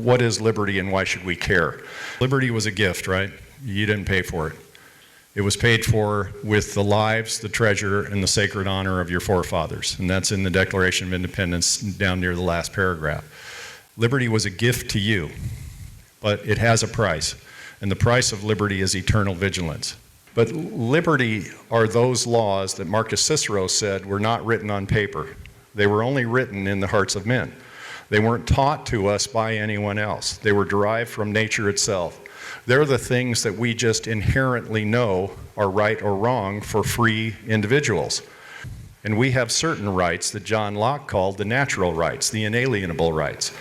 what is liberty and why should we care? Liberty was a gift, right? You didn't pay for it. It was paid for with the lives, the treasure, and the sacred honor of your forefathers. And that's in the Declaration of Independence down near the last paragraph. Liberty was a gift to you, but it has a price. And the price of liberty is eternal vigilance. But liberty are those laws that Marcus Cicero said were not written on paper. They were only written in the hearts of men. They weren't taught to us by anyone else. They were derived from nature itself. They're the things that we just inherently know are right or wrong for free individuals. And we have certain rights that John Locke called the natural rights, the inalienable rights.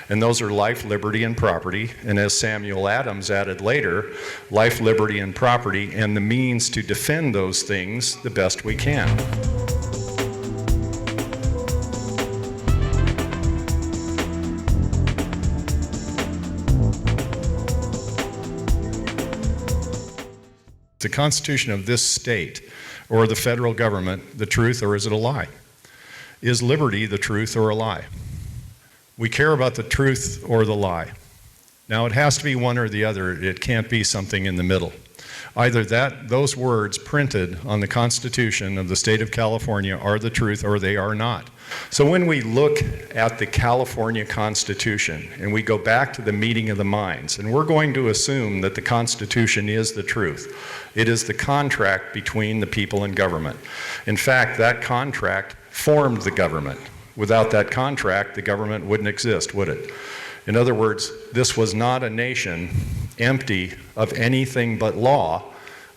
And those are life, liberty, and property. And as Samuel Adams added later, life, liberty, and property, and the means to defend those things the best we can. The Constitution of this state or the federal government the truth, or is it a lie? Is liberty the truth or a lie? We care about the truth or the lie. Now it has to be one or the other. It can't be something in the middle. Either those words printed on the Constitution of the state of California are the truth or they are not. So when we look at the California Constitution and we go back to the meeting of the minds, and we're going to assume that the Constitution is the truth. It is the contract between the people and government. In fact, that contract formed the government. Without that contract, the government wouldn't exist, would it? In other words, this was not a nation empty of anything but law,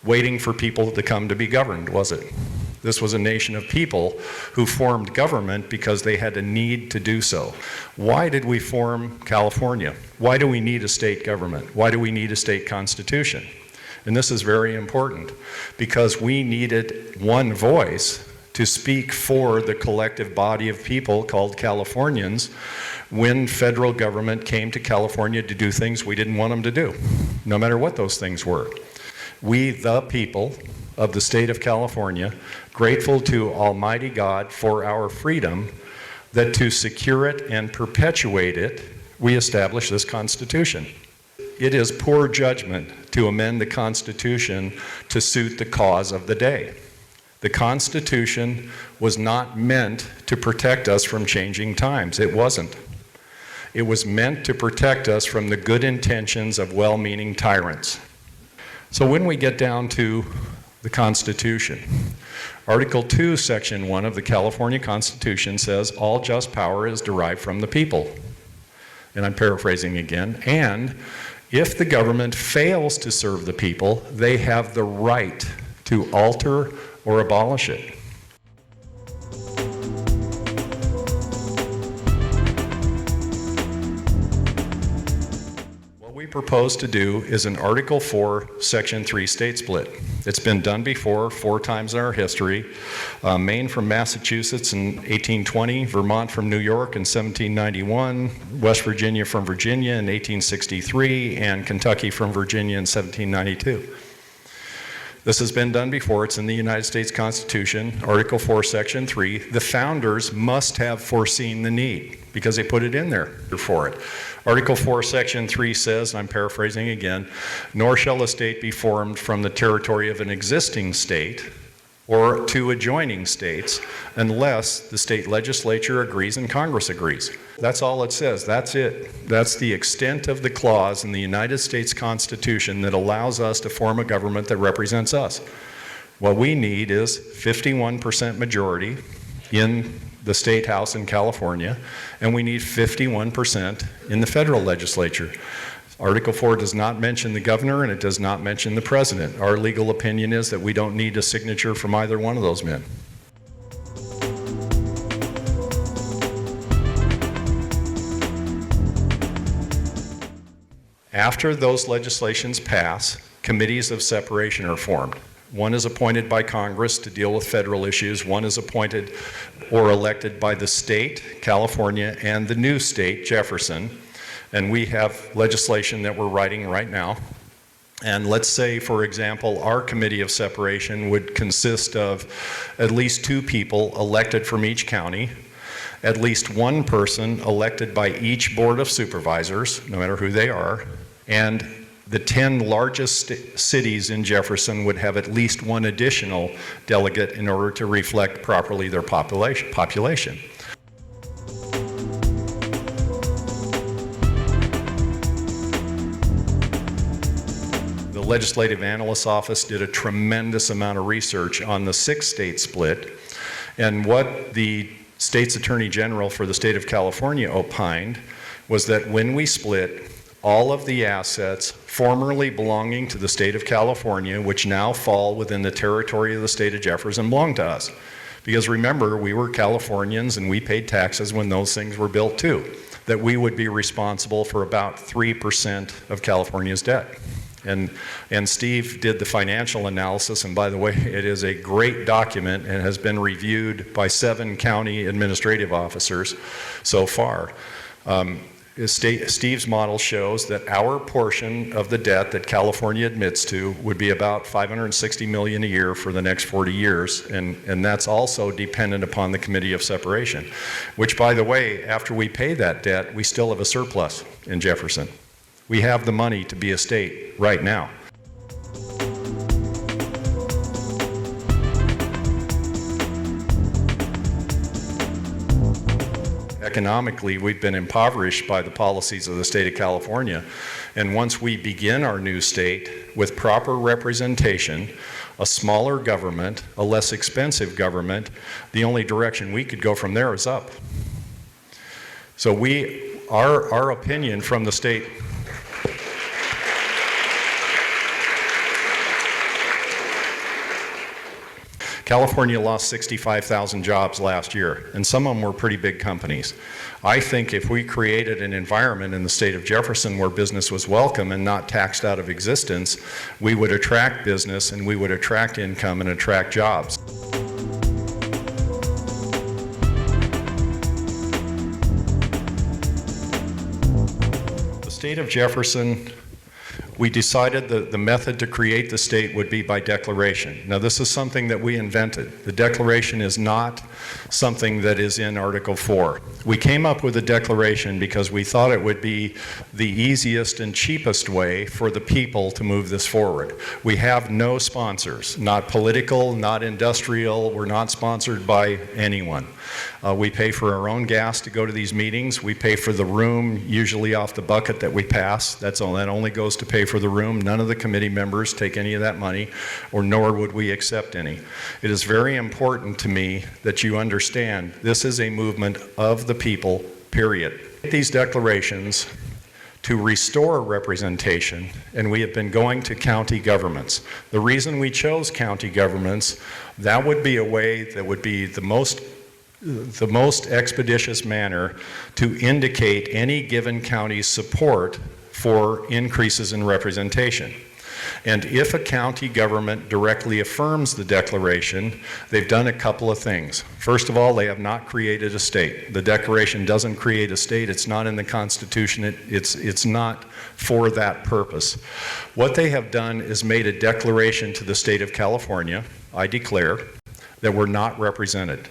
waiting for people to come to be governed, was it? This was a nation of people who formed government because they had a need to do so. Why did we form California? Why do we need a state government? Why do we need a state constitution? And this is very important because we needed one voice to speak for the collective body of people called Californians when federal government came to California to do things we didn't want them to do, no matter what those things were. We, the people of the state of California, grateful to Almighty God for our freedom, that to secure it and perpetuate it, we established this Constitution. It is poor judgment to amend the Constitution to suit the cause of the day. The Constitution was not meant to protect us from changing times. It wasn't. It was meant to protect us from the good intentions of well-meaning tyrants. So when we get down to the Constitution, Article 2, Section 1 of the California Constitution says, all just power is derived from the people. And I'm paraphrasing again. And if the government fails to serve the people, they have the right to alter or abolish it. What we propose to do is an Article 4, Section 3 state split. It's been done before 4 times in our history. Maine from Massachusetts in 1820, Vermont from New York in 1791, West Virginia from Virginia in 1863, and Kentucky from Virginia in 1792. This has been done before. It's in the United States Constitution, Article 4, Section 3. The founders must have foreseen the need because they put it in there for it. Article 4, Section 3 says, and I'm paraphrasing again, nor shall a state be formed from the territory of an existing state or two adjoining states unless the state legislature agrees and Congress agrees. That's all it says. That's it. That's the extent of the clause in the United States Constitution that allows us to form a government that represents us. What we need is 51% majority in the state house in California, and we need 51% in the federal legislature. Article 4 does not mention the governor and it does not mention the president. Our legal opinion is that we don't need a signature from either one of those men. After those legislations pass, committees of separation are formed. One is appointed by Congress to deal with federal issues. One is appointed or elected by the state, California, and the new state, Jefferson. And we have legislation that we're writing right now. And let's say, for example, our committee of separation would consist of at least 2 people elected from each county. at least one person elected by each board of supervisors, no matter who they are, and the 10 largest cities in Jefferson would have at least one additional delegate in order to reflect properly their population. The Legislative Analyst's Office did a tremendous amount of research on the 6-state split, and what the State's Attorney General for the state of California opined was that when we split, all of the assets formerly belonging to the state of California, which now fall within the territory of the state of Jefferson, belong to us. Because remember, we were Californians and we paid taxes when those things were built too, that we would be responsible for about 3% of California's debt. And Steve did the financial analysis, and by the way, it is a great document and has been reviewed by 7 county administrative officers so far. Steve's model shows that our portion of the debt that California admits to would be about $560 million a year for the next 40 years, and that's also dependent upon the Committee of Separation, which, by the way, after we pay that debt, we still have a surplus in Jefferson. We have the money to be a state right now. Economically, we've been impoverished by the policies of the state of California, and once we begin our new state with proper representation, a smaller government, a less expensive government, the only direction we could go from there is up. So our opinion from the state. California lost 65,000 jobs last year, and some of them were pretty big companies. I think if we created an environment in the state of Jefferson where business was welcome and not taxed out of existence, we would attract business and we would attract income and attract jobs. The state of Jefferson, we decided that the method to create the state would be by declaration. Now, this is something that we invented. The declaration is not something that is in Article 4. We came up with a declaration because we thought it would be the easiest and cheapest way for the people to move this forward. We have no sponsors, not political, not industrial. We're not sponsored by anyone. We pay for our own gas to go to these meetings. We pay for the room, usually off the bucket that we pass. That only goes to pay for the room. None of the committee members take any of that money, or nor would we accept any. It is very important to me that you understand this is a movement of the people, period. These declarations to restore representation, and we have been going to county governments. The reason we chose county governments, that would be a way that would be the most expeditious manner to indicate any given county's support for increases in representation. And if a county government directly affirms the declaration, they've done a couple of things. First of all, they have not created a state. The declaration doesn't create a state. It's not in the Constitution. It's not for that purpose. What they have done is made a declaration to the state of California, I declare, that we're not represented.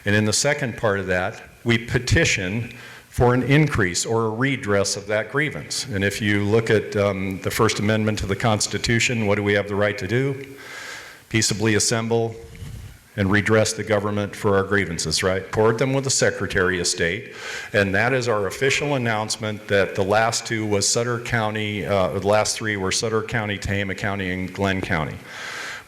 And in the second part of that, we petition for an increase or a redress of that grievance. And if you look at the First Amendment to the Constitution, what do we have the right to do? Peaceably assemble and redress the government for our grievances, right? Record them with the Secretary of State, and that is our official announcement that the last two was Sutter County, the last three were Sutter County, Tehama County, and Glenn County.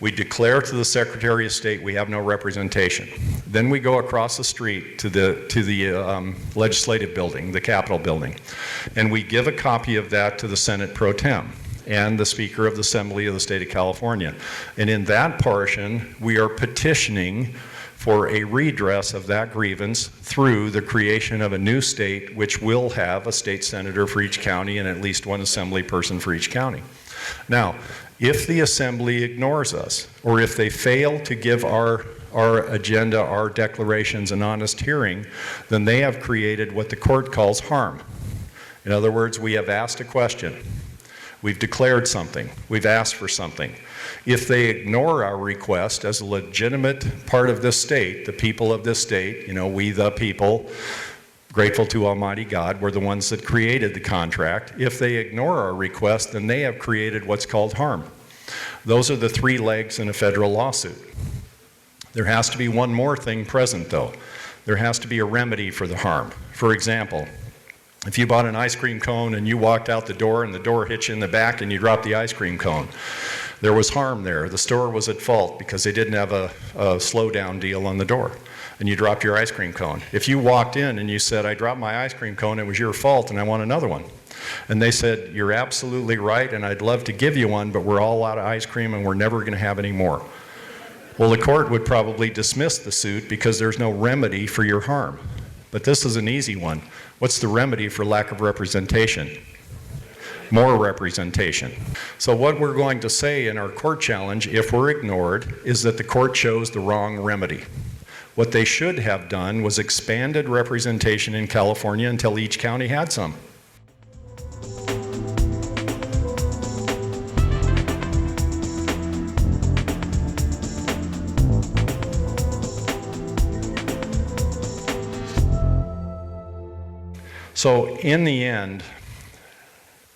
We declare to the Secretary of State we have no representation. Then we go across the street to the legislative building, the Capitol building, and we give a copy of that to the Senate Pro Tem and the Speaker of the Assembly of the State of California. And in that portion, we are petitioning for a redress of that grievance through the creation of a new state, which will have a state senator for each county and at least one assembly person for each county. Now, if the Assembly ignores us, or if they fail to give our agenda, our declarations, an honest hearing, then they have created what the court calls harm. In other words, we have asked a question. We've declared something. We've asked for something. If they ignore our request as a legitimate part of this state, the people of this state, we the people, grateful to Almighty God, we're the ones that created the contract. If they ignore our request, then they have created what's called harm. Those are the three legs in a federal lawsuit. There has to be one more thing present, though. There has to be a remedy for the harm. For example, if you bought an ice cream cone and you walked out the door and the door hit you in the back and you dropped the ice cream cone, there was harm there. The store was at fault because they didn't have a slow-down deal on the door, and you dropped your ice cream cone. If you walked in and you said, I dropped my ice cream cone, it was your fault, and I want another one. And they said, you're absolutely right, and I'd love to give you one, but we're all out of ice cream and we're never going to have any more. Well, the court would probably dismiss the suit because there's no remedy for your harm. But this is an easy one. What's the remedy for lack of representation? More representation. So what we're going to say in our court challenge, if we're ignored, is that the court chose the wrong remedy. What they should have done was expanded representation in California until each county had some. So in the end,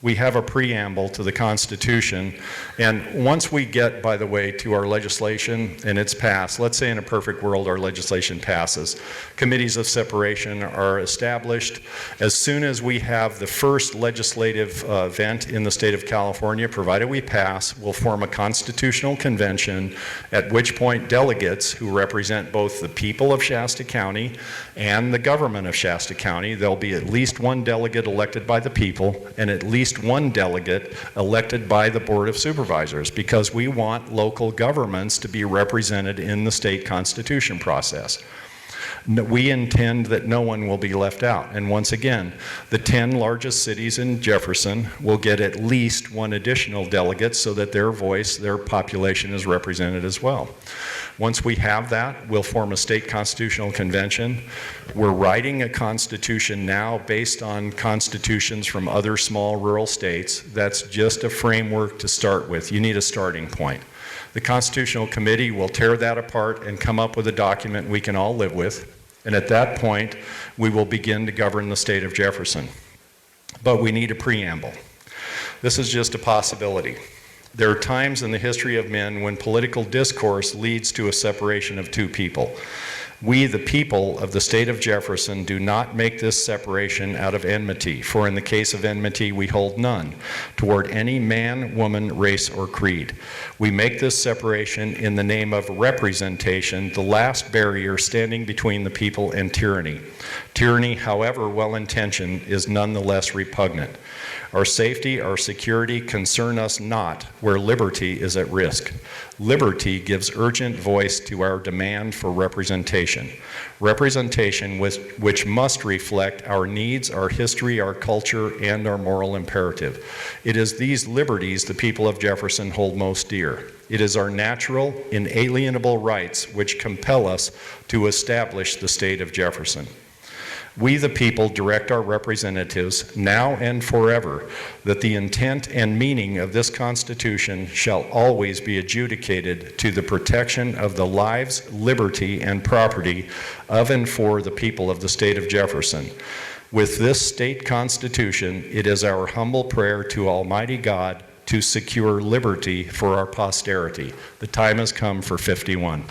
we have a preamble to the Constitution, and once we get, by the way, to our legislation and it's passed, let's say in a perfect world our legislation passes, committees of separation are established. As soon as we have the first legislative event in the state of California, provided we pass, we'll form a constitutional convention, at which point delegates who represent both the people of Shasta County and the government of Shasta County, there'll be at least one delegate elected by the people and at least one delegate elected by the Board of Supervisors, because we want local governments to be represented in the state constitution process. We intend that no one will be left out. And once again, the 10 largest cities in Jefferson will get at least one additional delegate so that their voice, their population is represented as well. Once we have that, we'll form a state constitutional convention. We're writing a constitution now based on constitutions from other small rural states. That's just a framework to start with. You need a starting point. The Constitutional Committee will tear that apart and come up with a document we can all live with. And at that point, we will begin to govern the state of Jefferson. But we need a preamble. This is just a possibility. There are times in the history of men when political discourse leads to a separation of two people. We, the people of the state of Jefferson, do not make this separation out of enmity, for in the case of enmity, we hold none toward any man, woman, race, or creed. We make this separation in the name of representation, the last barrier standing between the people and tyranny. Tyranny, however well-intentioned, is nonetheless repugnant. Our safety, our security concern us not where liberty is at risk. Liberty gives urgent voice to our demand for representation. Representation which must reflect our needs, our history, our culture, and our moral imperative. It is these liberties the people of Jefferson hold most dear. It is our natural, inalienable rights which compel us to establish the state of Jefferson. We, the people, direct our representatives, now and forever, that the intent and meaning of this Constitution shall always be adjudicated to the protection of the lives, liberty, and property of and for the people of the state of Jefferson. With this state constitution, it is our humble prayer to Almighty God to secure liberty for our posterity. The time has come for 51.